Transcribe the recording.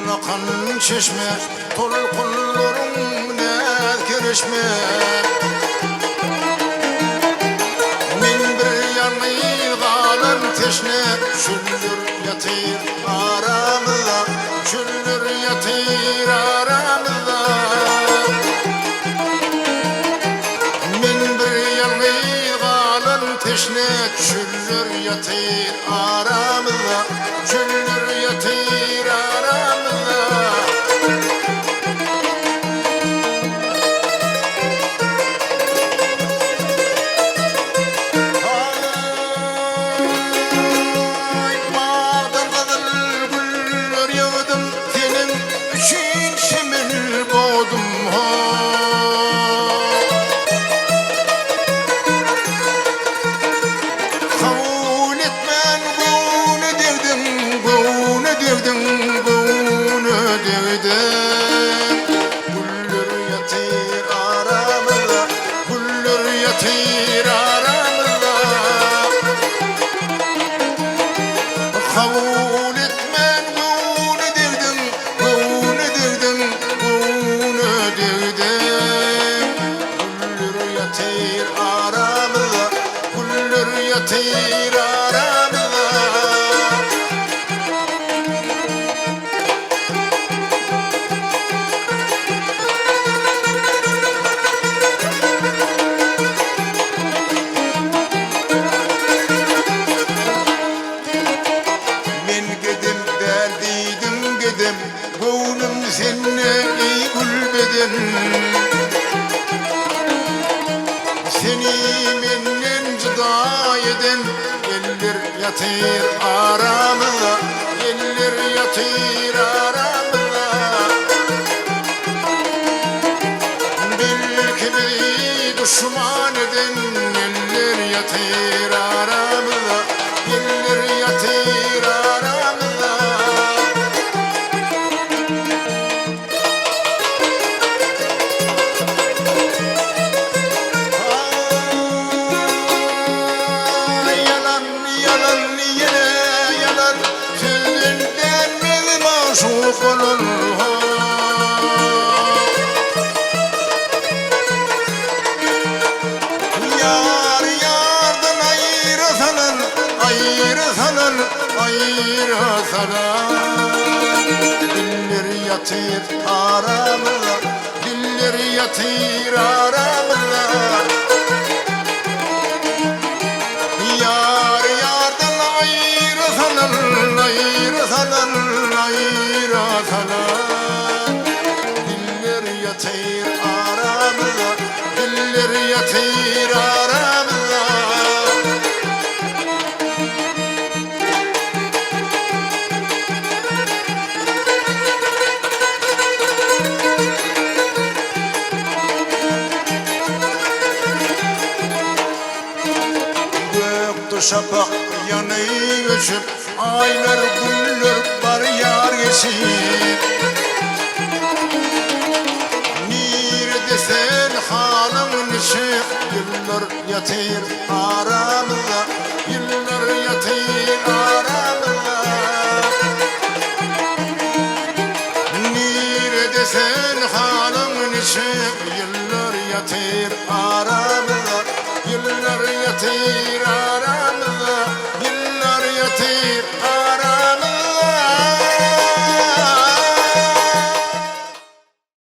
akan çeşme, tolkunların kerişme. Min bir yanı galan teşne, şüllür yatır aramızda, şüllür yatır aramızda. Min bir yanı galan teşne, şüllür yatır aramızda, şüllür yatır aramızda. Seni menden cıda eden eller yatır aramızda, eller yatır aramızda. Belki bir düşman eden eller yatır aramızda, eller yatır aramızda. Yar yardan ayırsalar, ayırsalar, ayırsalar. Diller yatır aramızda, diller yatır aramızda. Yar yardan ayırsalar, ayırsalar, ayırsalar. Diller yatır aramızda, diller yatır aramızda. Gökte şafak yanı göçüp, aylar güller var yar geçip. Nire desen halın içi, yıllar yatır aramızda, yıllar yatır aramızda. Nire desen halın içi, yıllar yatır aramızda, yıllar yatır